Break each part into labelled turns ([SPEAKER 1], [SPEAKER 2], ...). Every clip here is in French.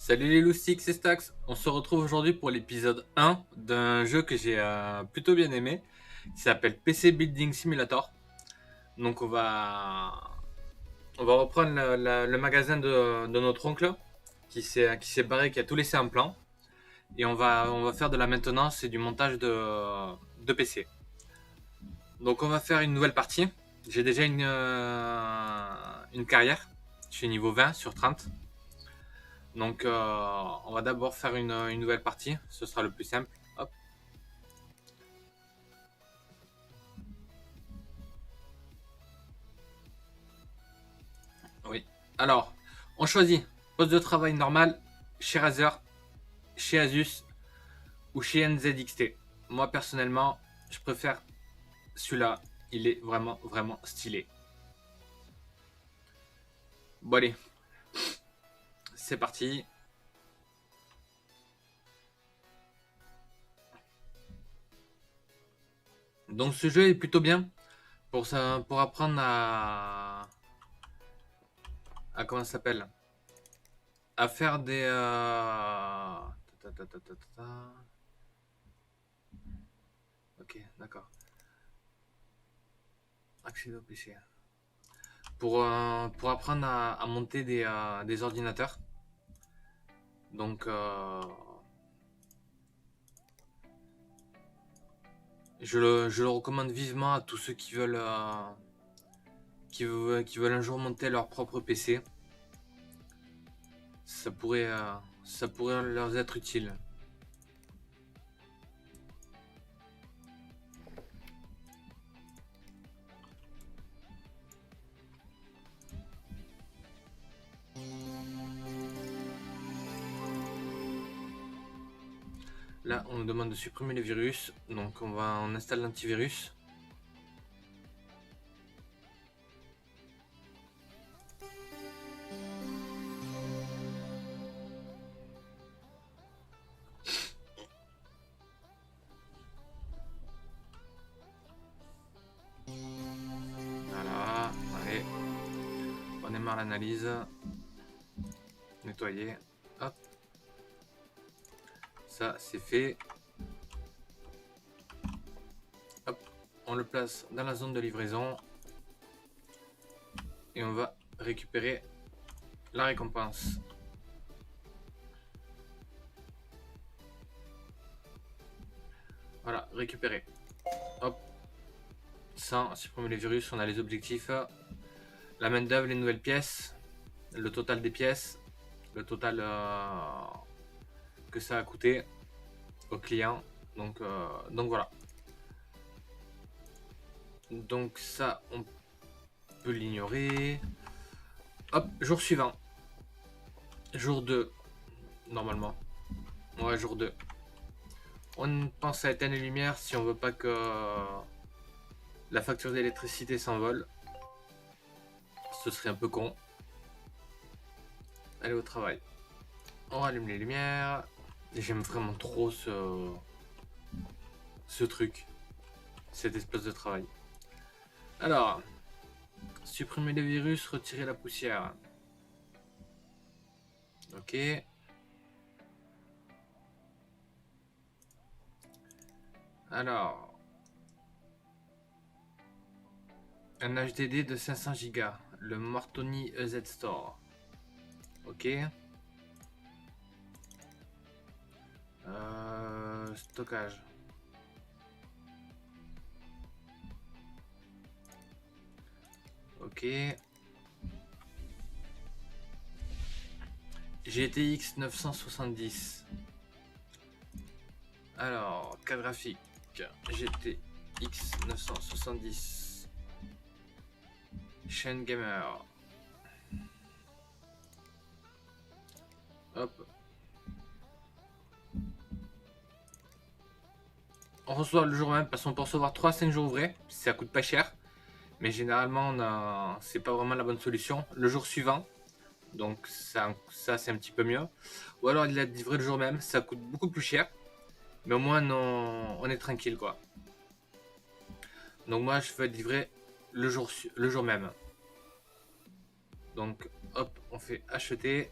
[SPEAKER 1] Salut les loustiques, c'est Stax. On se retrouve aujourd'hui pour l'épisode 1 d'un jeu que j'ai plutôt bien aimé, qui s'appelle PC Building Simulator. Donc on va reprendre le magasin de notre oncle qui s'est barré, qui a tout laissé en plan. Et on va faire de la maintenance et du montage de PC. Donc on va faire une nouvelle partie. J'ai déjà une carrière. Je suis niveau 20 sur 30. Donc, on va d'abord faire une nouvelle partie. Ce sera le plus simple. Hop. Oui. Alors, on choisit poste de travail normal chez Razer, chez Asus ou chez NZXT. Moi, personnellement, je préfère celui-là. Il est vraiment, vraiment stylé. Bon, allez. C'est parti. Donc, ce jeu est plutôt bien pour apprendre à comment ça s'appelle, à faire des ok, d'accord. Accéder au PC. Pour apprendre à monter des ordinateurs. Donc, je le recommande vivement à tous ceux qui veulent un jour monter leur propre PC. Ça pourrait leur être utile. Là, on nous demande de supprimer les virus. Donc, on installe l'antivirus. Voilà, allez. On démarre l'analyse. Nettoyer. Hop. Ça, c'est fait. Hop. On le place dans la zone de livraison. Et on va récupérer la récompense. Voilà, récupérer. Hop. Sans supprimer les virus, on a les objectifs. La main d'œuvre, les nouvelles pièces. Le total des pièces. Le total que ça a coûté au client. Donc voilà. Donc ça, on peut l'ignorer. Hop, jour suivant. Jour 2. Normalement. Ouais, jour 2. On pense à éteindre les lumières si on veut pas que la facture d'électricité s'envole. Ce serait un peu con. Allez au travail. On rallume les lumières. J'aime vraiment trop ce truc. Cet espace de travail. Alors, supprimer les virus, retirer la poussière. Ok. Alors, un HDD de 500 Go. Le Mortoni EZ Store. Ok. Stockage. Ok. GTX 970. Alors, carte graphique. GTX 970. Chaîne gamer. Hop. On reçoit le jour même parce qu'on peut recevoir 3 à 5 jours ouvrés. Ça coûte pas cher. Mais généralement, c'est pas vraiment la bonne solution. Le jour suivant. Donc ça c'est un petit peu mieux. Ou alors il a livré le jour même. Ça coûte beaucoup plus cher. Mais au moins on est tranquille quoi. Donc moi je veux être livré le jour même. Donc hop, on fait acheter.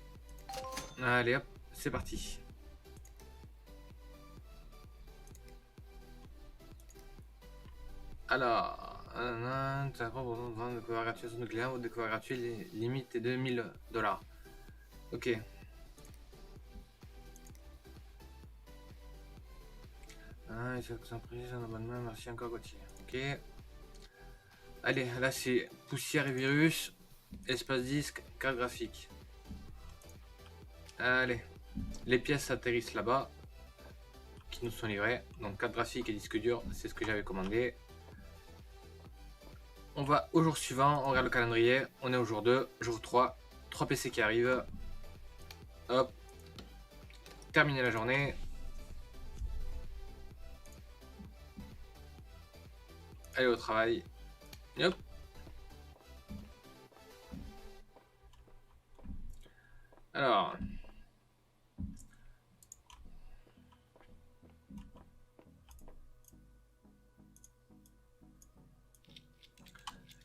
[SPEAKER 1] Allez hop, c'est parti. Alors, tu as pas besoin de vendre de découvert gratuit sur nos clients ou de découvert gratuit, limite est 2000 $. Ok. Ah, il faut que ça prise un abonnement, merci encore Gauthier. Ok. Allez, là c'est poussière et virus, espace disque, carte graphique. Allez, les pièces atterrissent là-bas, qui nous sont livrées. Donc carte graphique et disque dur, c'est ce que j'avais commandé. On va au jour suivant, on regarde le calendrier, on est au jour 2, jour 3, 3 PC qui arrivent. Hop, terminer la journée. Allez au travail. Hop. Alors.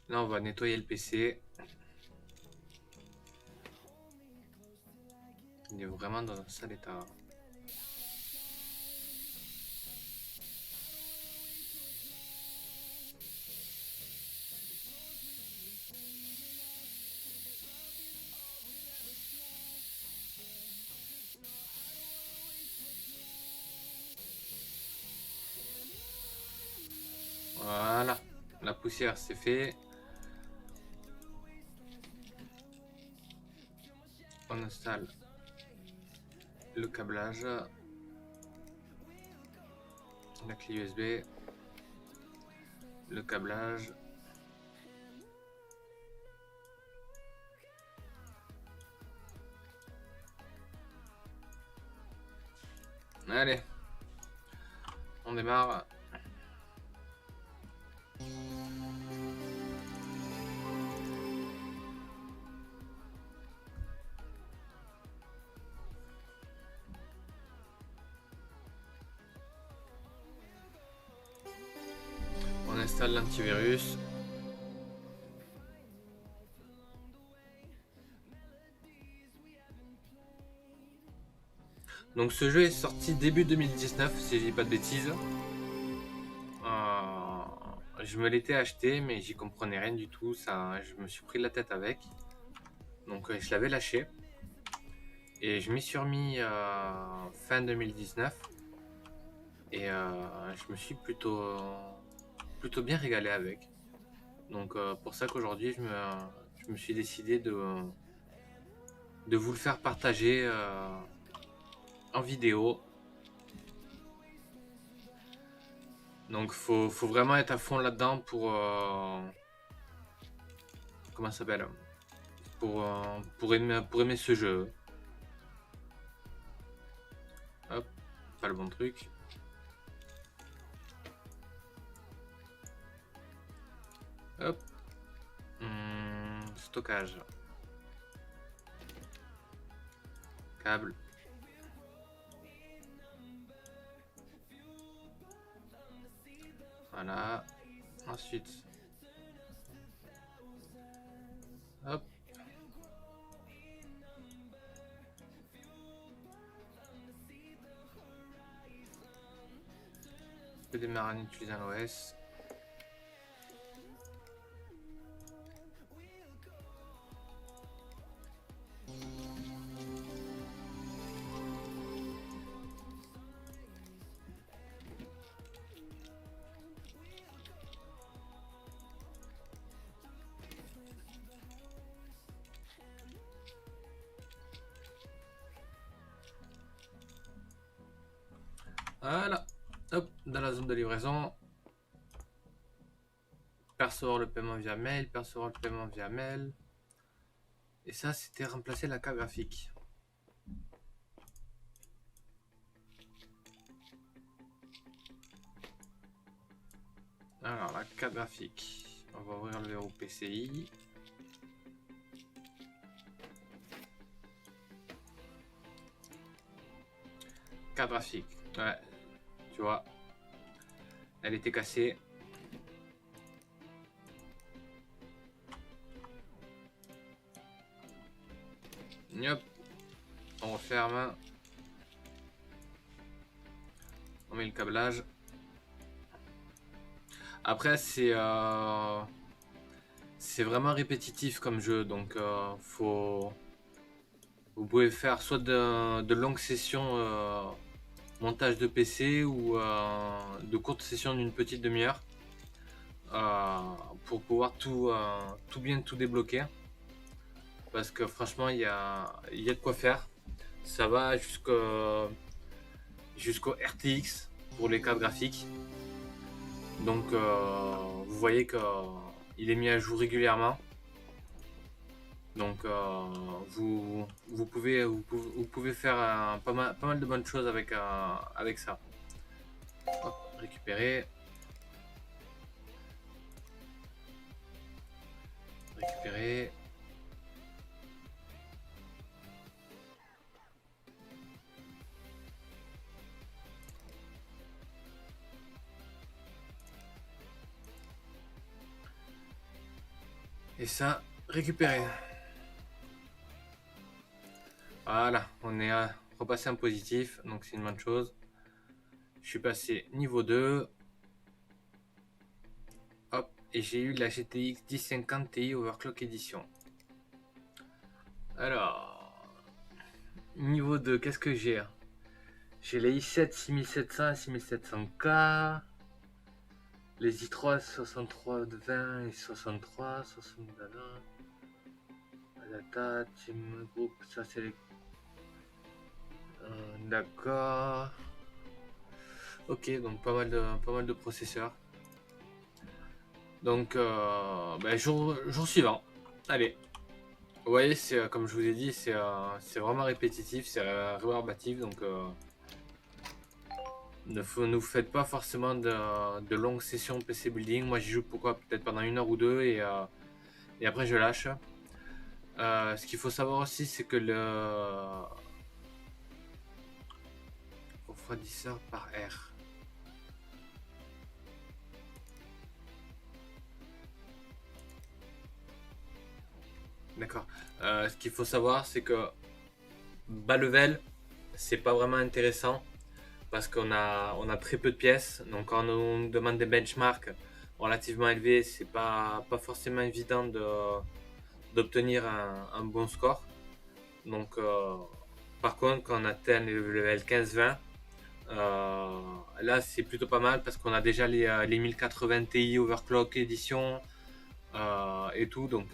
[SPEAKER 1] Là, on va nettoyer le PC. Il est vraiment dans un sale état. Voilà, la poussière c'est fait. On installe le câblage, la clé USB, le câblage. Allez, on démarre. On installe l'antivirus. Donc ce jeu est sorti début 2019, si je dis pas de bêtises. Je me l'étais acheté, mais j'y comprenais rien du tout. Ça, je me suis pris la tête avec. Donc je l'avais lâché. Et je m'y suis remis fin 2019. Et je me suis plutôt bien régalé avec. Donc pour ça qu'aujourd'hui je me suis décidé de vous le faire partager en vidéo. Donc faut vraiment être à fond là-dedans pour comment ça s'appelle, pour aimer ce jeu. Hop, pas le bon truc. Hop. Stockage. Câble. Voilà. Ensuite. Hop. Je peux démarrer en utilisant l'OS. Voilà. Hop, dans la zone de livraison. Percevoir le paiement via mail, percevoir le paiement via mail. Et ça, c'était remplacer la carte graphique. Alors, la carte graphique. On va ouvrir le verrou PCI. Carte graphique. Ouais, tu vois. Elle était cassée. Hop. On referme. On met le câblage. Après, c'est vraiment répétitif comme jeu, donc vous pouvez faire soit de longues sessions montage de PC ou de courtes sessions d'une petite demi-heure euh, pour pouvoir tout débloquer. Parce que franchement, il y a de quoi faire. Ça va jusqu'au RTX pour les cartes graphiques. Donc vous voyez qu'il est mis à jour régulièrement. Donc vous pouvez faire pas mal de bonnes choses avec ça. Hop, récupérer. Récupérer. Et ça, récupérer. Voilà, on est repassé en positif, donc c'est une bonne chose. Je suis passé niveau 2. Hop, et j'ai eu la GTX 1050 Ti Overclock Edition. Alors, niveau 2, qu'est-ce que j'ai? J'ai les i7 6700 et 6700K. Les i3 6320 et 63, 60 Data, Team Group, ça c'est les... d'accord. Ok, donc pas mal de processeurs. Donc, jour suivant. Allez. Vous voyez, c'est comme je vous ai dit, c'est vraiment répétitif, c'est rébarbatif. Donc, ne vous faites pas forcément de longues sessions PC building. Moi, j'y joue peut-être pendant 1 heure ou deux et après je lâche. Ce qu'il faut savoir aussi, c'est que le refroidisseur par air. D'accord. Ce qu'il faut savoir, c'est que bas level, c'est pas vraiment intéressant parce on a très peu de pièces. Donc, quand on nous demande des benchmarks relativement élevés, c'est pas forcément évident d'obtenir un bon score. Donc, par contre, quand on atteint le level 15-20, là c'est plutôt pas mal parce qu'on a déjà les 1080 Ti Overclock Edition et tout. Donc,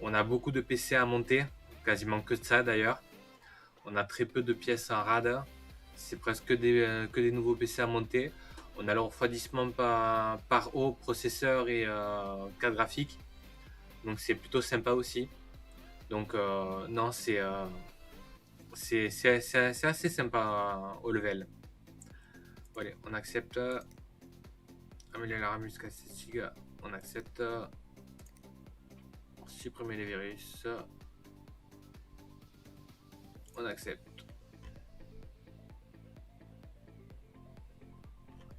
[SPEAKER 1] on a beaucoup de PC à monter, quasiment que de ça d'ailleurs. On a très peu de pièces en RAD. C'est presque que des nouveaux PC à monter. On a le refroidissement par eau, processeur et carte graphique. Donc c'est plutôt sympa aussi. Donc non, c'est assez sympa au level. Bon, allez, on accepte. Améliorer la RAM jusqu'à 7 Go. On accepte. Supprimer les virus. On accepte.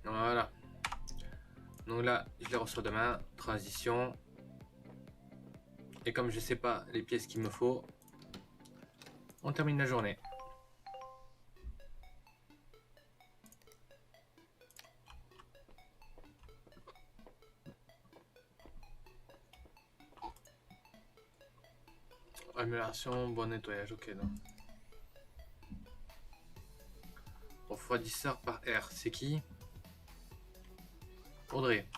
[SPEAKER 1] Voilà. Donc là, je les reçois demain. Transition. Et comme je sais pas les pièces qu'il me faut, on termine la journée. Amélioration, bon nettoyage, ok. Non. Refroidisseur par air, c'est qui? Audrey.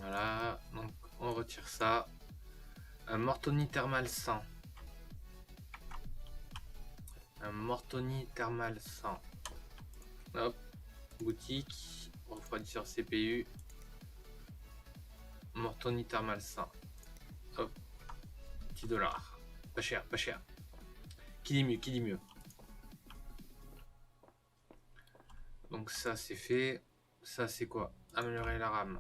[SPEAKER 1] Voilà, donc on retire ça. Un Mortoni thermal 100. Un Mortoni thermal 100. Hop, boutique, refroidisseur CPU. Mortoni thermal 100. Hop, $10. Pas cher, pas cher. Qui dit mieux, qui dit mieux. Donc ça c'est fait. Ça c'est quoi? Améliorer la RAM.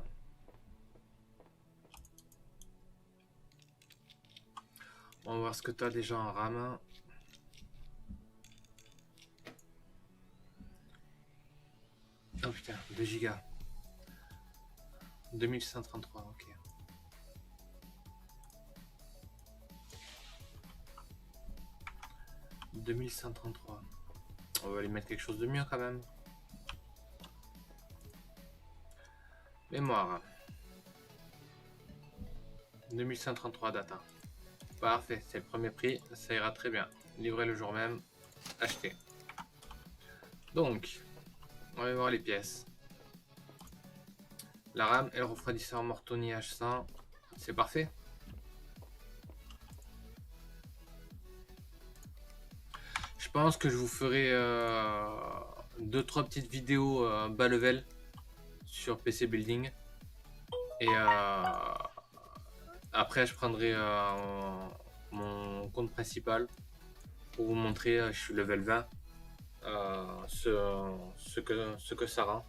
[SPEAKER 1] On va voir ce que tu as déjà en RAM. Oh putain, 2 Go. 2133, ok. « 2133. On va aller mettre quelque chose de mieux quand même. Mémoire. 2133 data. Parfait, c'est le premier prix, ça ira très bien. Livré le jour même, acheté. Donc, on va voir les pièces. La RAM et le refroidisseur Mortoni H100, c'est parfait. Je pense que je vous ferai 2-3 petites vidéos bas level sur PC Building. Et après, je prendrai mon compte principal pour vous montrer, je suis level 20, ce que ça rend.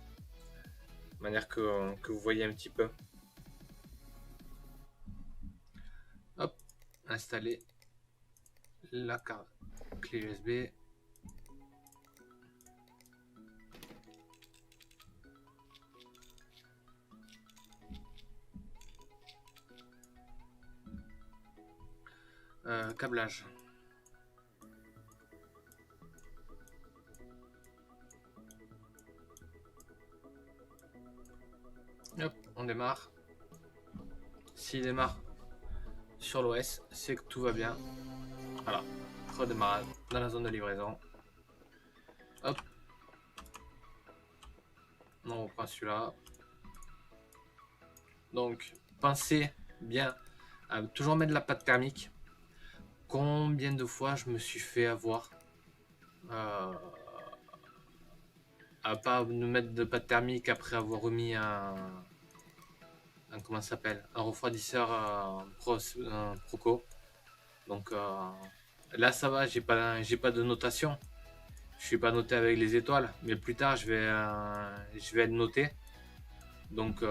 [SPEAKER 1] De manière que vous voyez un petit peu. Hop, installer la carte clé USB. Câblage. Hop, on démarre. S'il démarre sur l'OS, c'est que tout va bien. Voilà, redémarrage dans la zone de livraison. Hop. On reprend celui-là. Donc, pensez bien à toujours mettre de la pâte thermique. Combien de fois je me suis fait avoir à pas nous mettre de pâte thermique après avoir remis un comment ça s'appelle, un refroidisseur Proco. Donc là ça va, j'ai pas de notation, je suis pas noté avec les étoiles, mais plus tard je vais être noté. Donc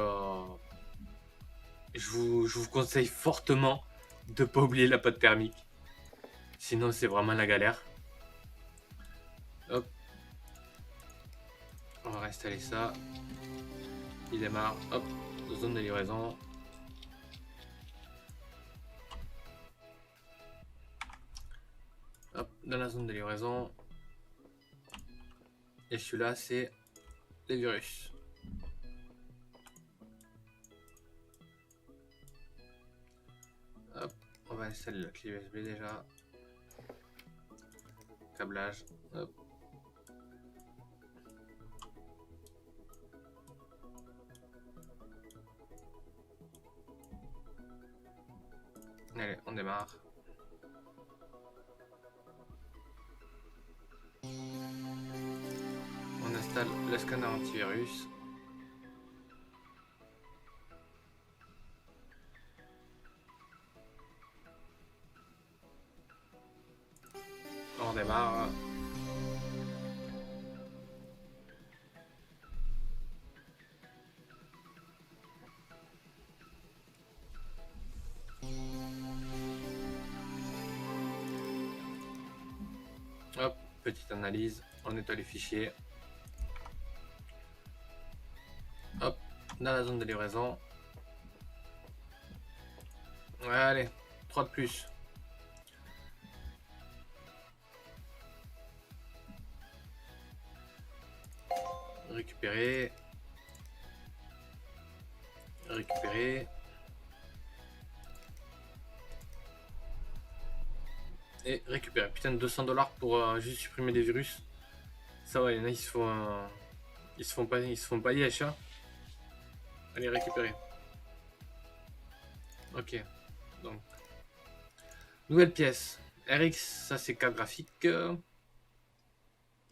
[SPEAKER 1] je vous conseille fortement de pas oublier la pâte thermique, sinon c'est vraiment la galère. Hop, on va réinstaller ça. Il démarre. Hop, zone de livraison. Hop, dans la zone de livraison. Et celui-là, c'est les virus. Hop, on va installer la clé USB déjà. Câblage. Hop. Allez, on démarre. On installe le scanner antivirus. On démarre. Hop, petite analyse, on nettoie les fichiers. Hop, dans la zone de livraison. Allez, 3 de plus. Récupérer. Récupérer. Et récupérer. Putain, 200$ pour juste supprimer des virus. Ça va, il y en a, ils se font pas yesh, hein. Allez, récupérer. Ok. Donc. Nouvelle pièce. RX, ça c'est carte graphique.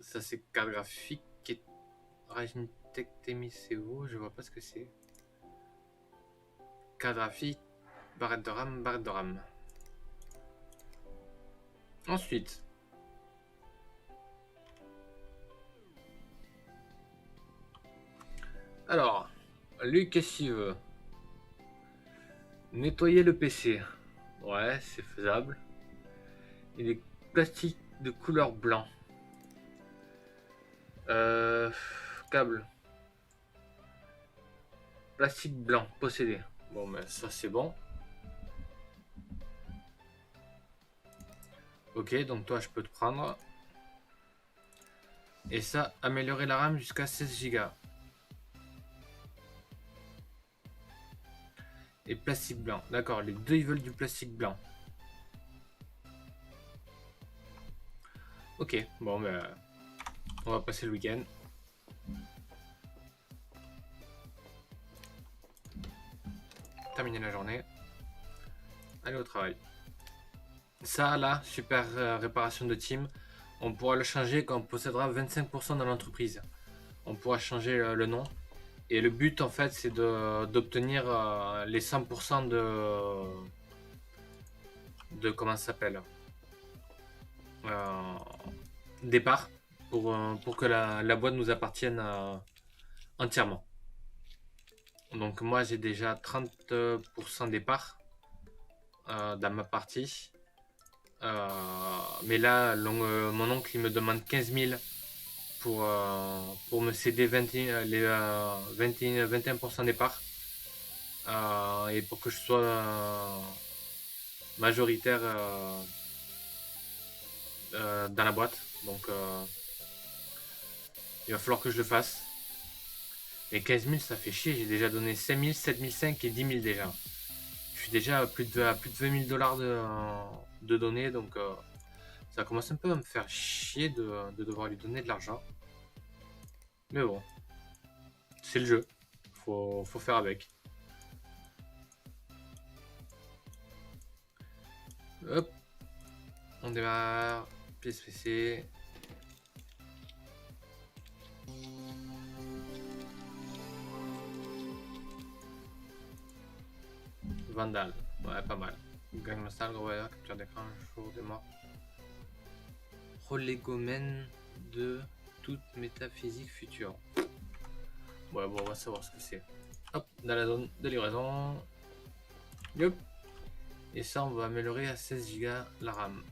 [SPEAKER 1] Ça c'est carte graphique. Ryzen Tech TMICO, je vois pas ce que c'est. Carte graphique. Barrette de RAM, barrette de RAM. Ensuite, Alors, lui, qu'est-ce qu'il veut? Nettoyer le PC. Ouais, c'est faisable. Il est plastique de couleur blanc. Euh, câble. Plastique blanc, possédé. Bon, ben ça c'est bon. Ok, donc toi je peux te prendre. Et ça, améliorer la RAM jusqu'à 16 Go. Et plastique blanc. D'accord, les deux ils veulent du plastique blanc. Ok, bon ben on va passer le week-end. Terminer la journée. Aller au travail. Ça là, super réparation de team. On pourra le changer quand on possédera 25% de l'entreprise. On pourra changer le nom. Et le but en fait c'est d'obtenir les 100% de comment ça s'appelle euh, départ pour que la boîte nous appartienne entièrement. Donc moi j'ai déjà 30% départ dans ma partie. Mais là mon oncle il me demande 15 000 pour me céder 21% départ. Et pour que je sois majoritaire dans la boîte. Donc il va falloir que je le fasse. Et 15 000 ça fait chier, j'ai déjà donné 5 000, 7 500 et 10 000 déjà. Je suis déjà à plus de 20 000 $ de données, donc ça commence un peu à me faire chier de devoir lui donner de l'argent. Mais bon, c'est le jeu, faut faire avec. Hop, on démarre, pièce PC. Vandal, ouais, pas mal. Gagne salle, ouais, capture d'écran, jour de mort. Relégomène de toute métaphysique future. Ouais, bon, on va savoir ce que c'est. Hop, dans la zone de livraison. Yep. Et ça, on va améliorer à 16 Go la RAM.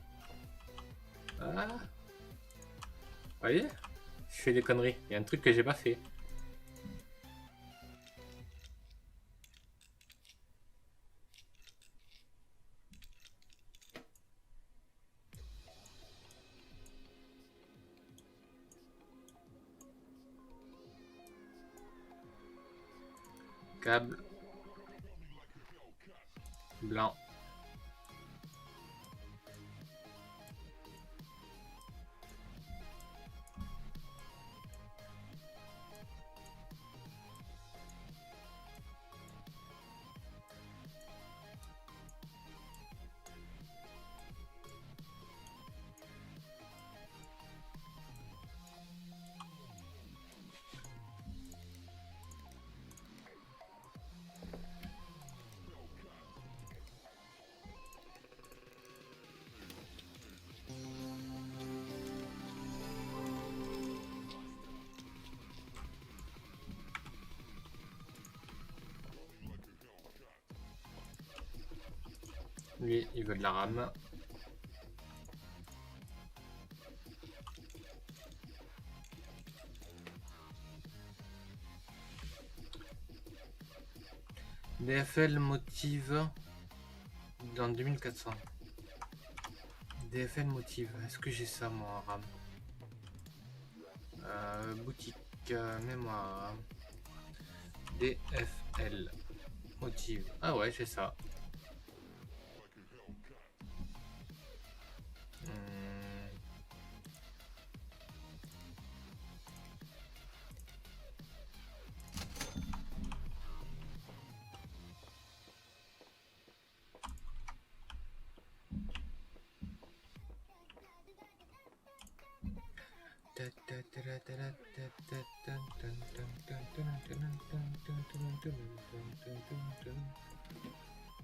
[SPEAKER 1] Ah. Vous voyez? Je fais des conneries. Il y a un truc que j'ai pas fait. Câble. Blanc. Lui, il veut de la RAM. DFL motive dans 2400. DFL motive. Est-ce que j'ai ça moi en RAM? Boutique mémoire. DFL motive. Ah ouais, j'ai ça.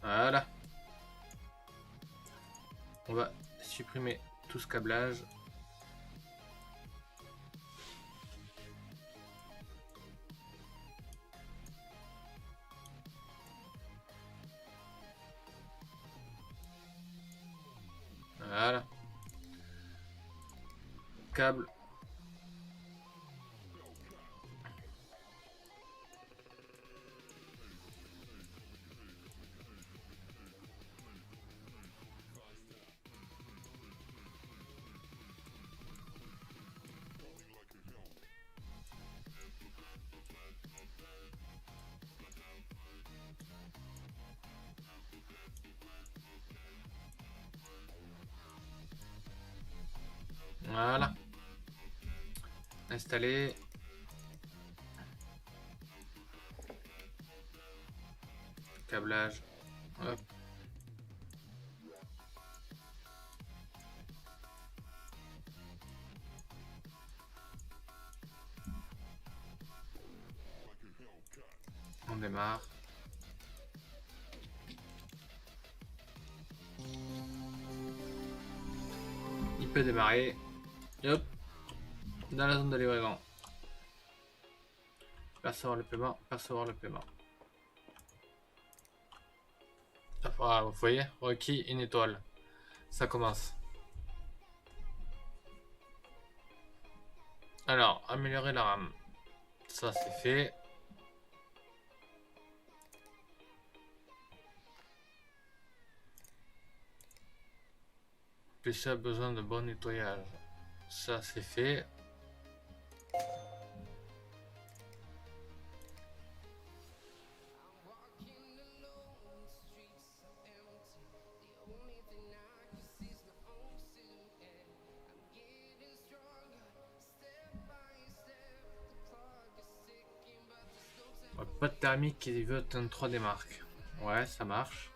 [SPEAKER 1] Voilà. On va supprimer tout ce câblage. câble. Voilà. Installer. Câblage. Hop. On démarre. Il peut démarrer. Et hop. Dans la zone de livraison. Percevoir le paiement. Percevoir le paiement. Ah, vous voyez, requis une étoile. Ça commence. Alors, améliorer la RAM. Ça, c'est fait. PC a besoin de bon nettoyage. Ça, c'est fait. Pas de thermique qui veut un 3D marque. Ouais, ça marche.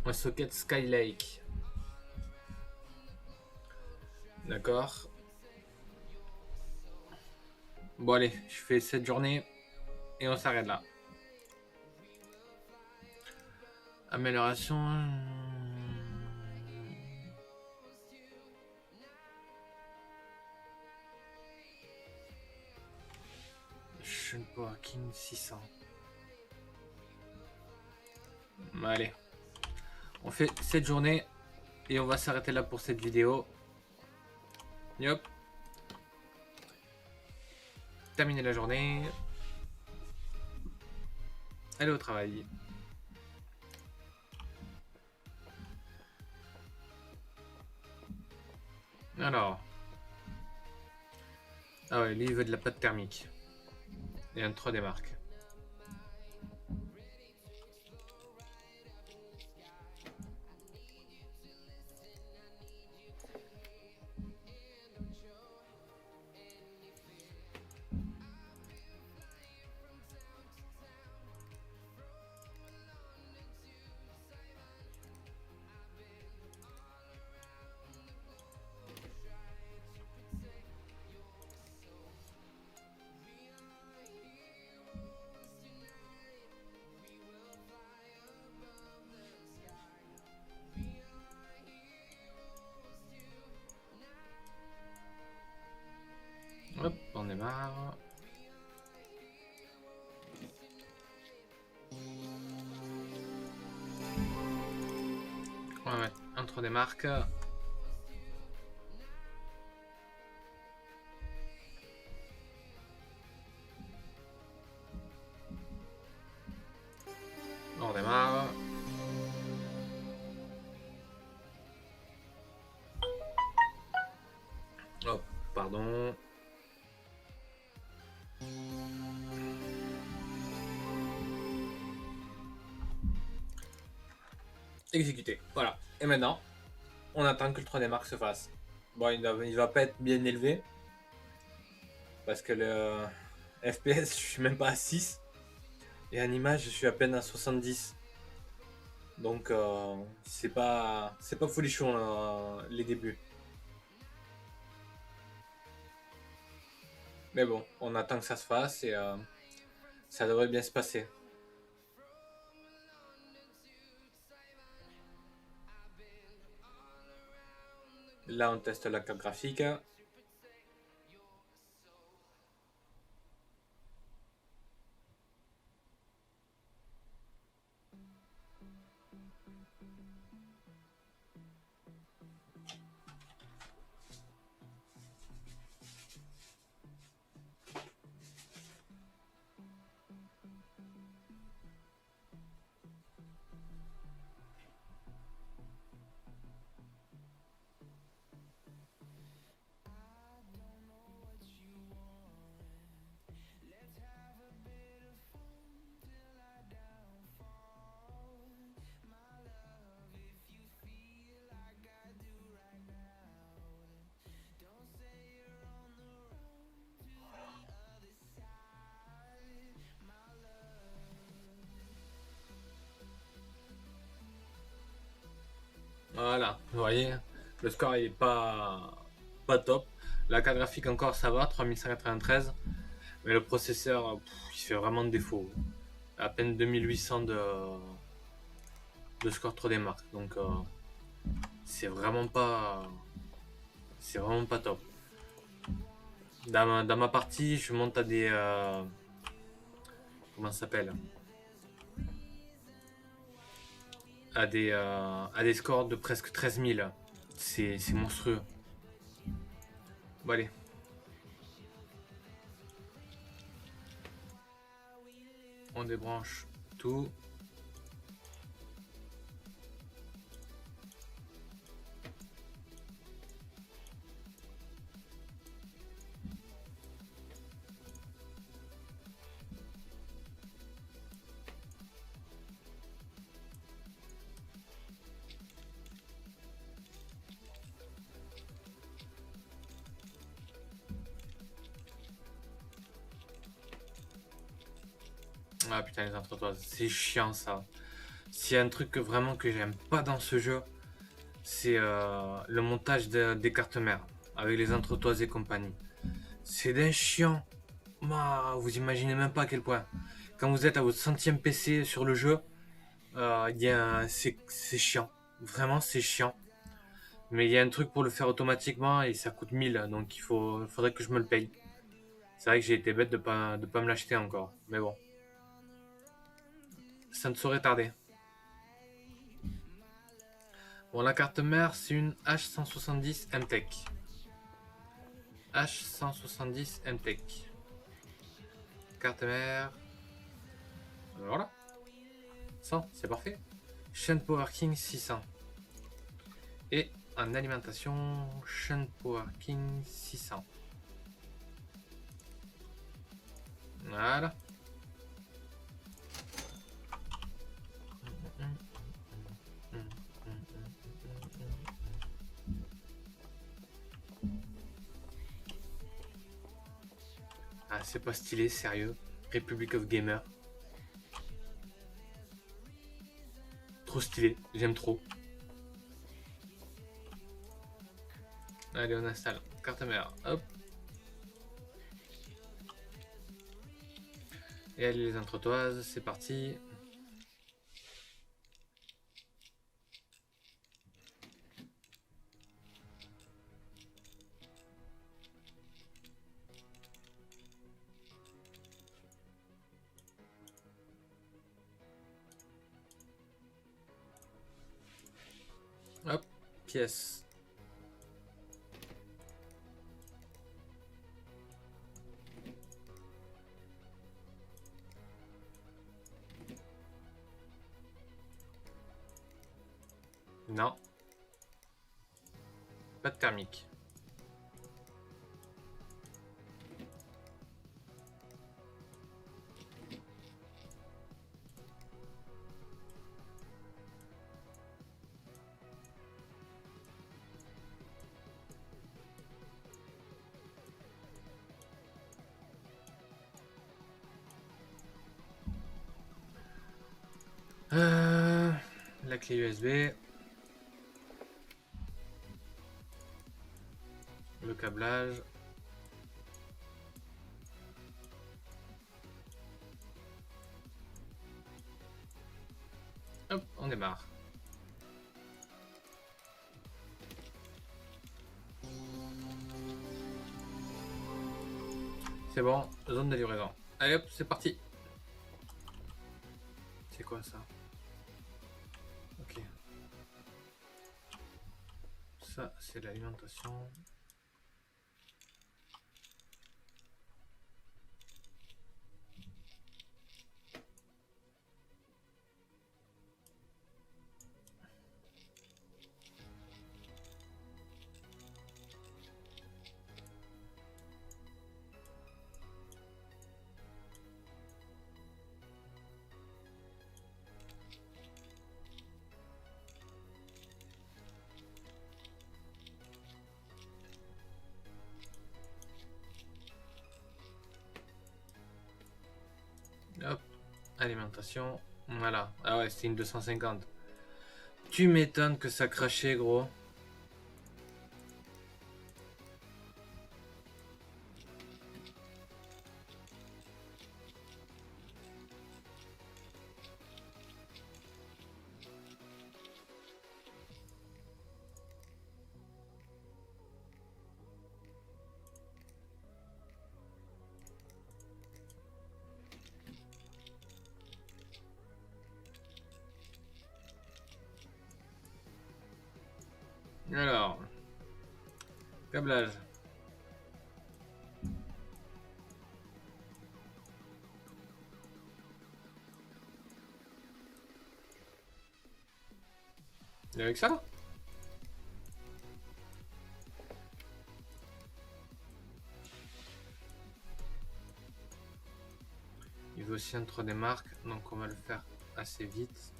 [SPEAKER 1] Un socket Skylake. D'accord. Bon allez, je fais cette journée et on s'arrête là. Amélioration. Power King 600. Allez. On fait cette journée et on va s'arrêter là pour cette vidéo. Yop. Terminer la journée. Aller au travail. Alors. Ah ouais, lui il veut de la pâte thermique. Et un 3D marque. Hop, on démarre. On va mettre un 3D marque. On démarre. Oh, pardon. Exécuter. Voilà. Et maintenant, on attend que le 3D marque se fasse. Bon, il va pas être bien élevé. Parce que le FPS, je suis même pas à 6. Et en image, je suis à peine à 70. Donc, c'est pas folichon les débuts. Mais bon, on attend que ça se fasse et ça devrait bien se passer. Là, on teste la carte graphique. Voilà, vous voyez, le score il est pas top. La carte graphique encore ça va, 3193. Mais le processeur, il fait vraiment défaut. À peine 2800 de score 3D Mark. Donc c'est vraiment pas. C'est vraiment pas top. Dans ma partie, je monte à des. Comment ça s'appelle, à des scores de presque 13 000. C'est monstrueux. Bon, allez. On débranche tout. Ah putain, les entretoises, c'est chiant ça. S'il y a un truc vraiment que j'aime pas dans ce jeu, c'est le montage des cartes mères avec les entretoises et compagnie. C'est d'un chiant. Vous imaginez même pas à quel point. Quand vous êtes à votre centième PC sur le jeu, c'est chiant. Vraiment, c'est chiant. Mais il y a un truc pour le faire automatiquement et ça coûte 1000, donc faudrait que je me le paye. C'est vrai que j'ai été bête de pas me l'acheter encore. Mais bon, ça ne saurait tarder. Bon, la carte mère, c'est une H170 MTech. H170 MTech. Carte mère. Voilà. 100, c'est parfait. Chaîne Power King 600. Et en alimentation, chaîne Power King 600. Voilà. Ah, c'est pas stylé, sérieux. Republic of Gamer. Trop stylé, j'aime trop. Allez, on installe. Carte mère, hop. Et allez, les entretoises, c'est parti. Hop, pièce. Non. Pas de thermique. La clé USB. Le câblage. Hop, on démarre. C'est bon, zone de livraison. Allez hop, c'est parti. C'est quoi ça? Ok. Ça, c'est l'alimentation. Hop, alimentation. Voilà. Ah ouais, c'était une 250. Tu m'étonnes que ça crachait, gros. Alors, câblage. Et avec ça? Il veut aussi entre des marques, donc on va le faire assez vite.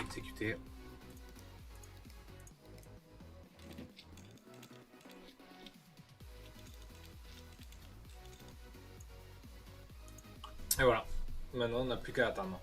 [SPEAKER 1] Exécuter. Et voilà. Maintenant, on n'a plus qu'à attendre.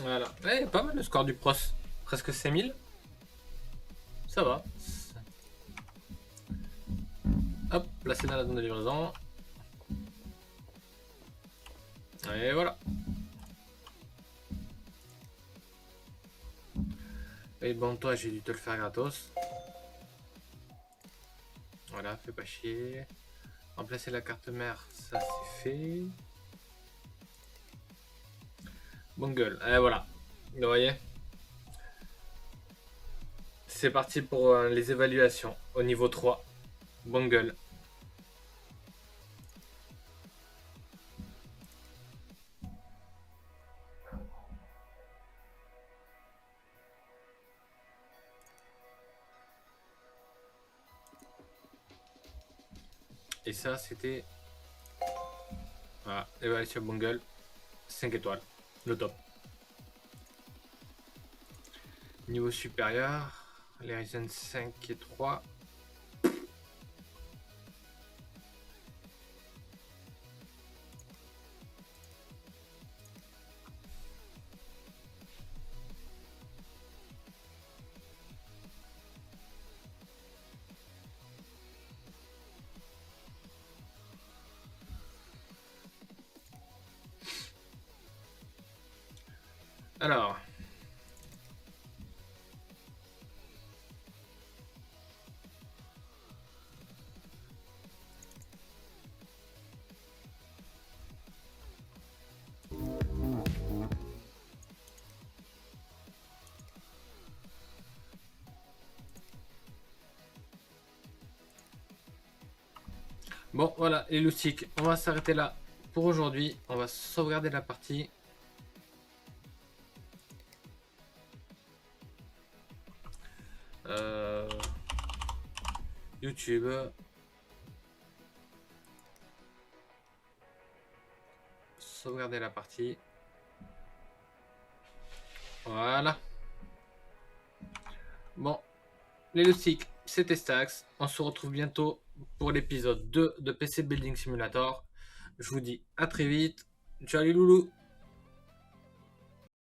[SPEAKER 1] Voilà. Ouais, pas mal le score du pros. Presque 5000. Ça va. Hop, placé dans la zone de livraison. Et voilà. Et bon, toi, j'ai dû te le faire gratos. Voilà, fais pas chier. Remplacer la carte mère, ça c'est fait. Bungle, et voilà. Vous voyez? C'est parti pour les évaluations au niveau 3. Bungle. Et ça, c'était... Voilà, évaluation Bungle. 5 étoiles. Le top. Niveau supérieur, les Ryzen 5 et 3. Alors... Bon, voilà, les loustiques. On va s'arrêter là pour aujourd'hui. On va sauvegarder la partie. YouTube. Sauvegarder la partie. Voilà. Bon, les loustiques. c'était Stax. On se retrouve bientôt pour l'épisode 2 de PC Building Simulator. Je vous dis à très vite. Ciao les loulous.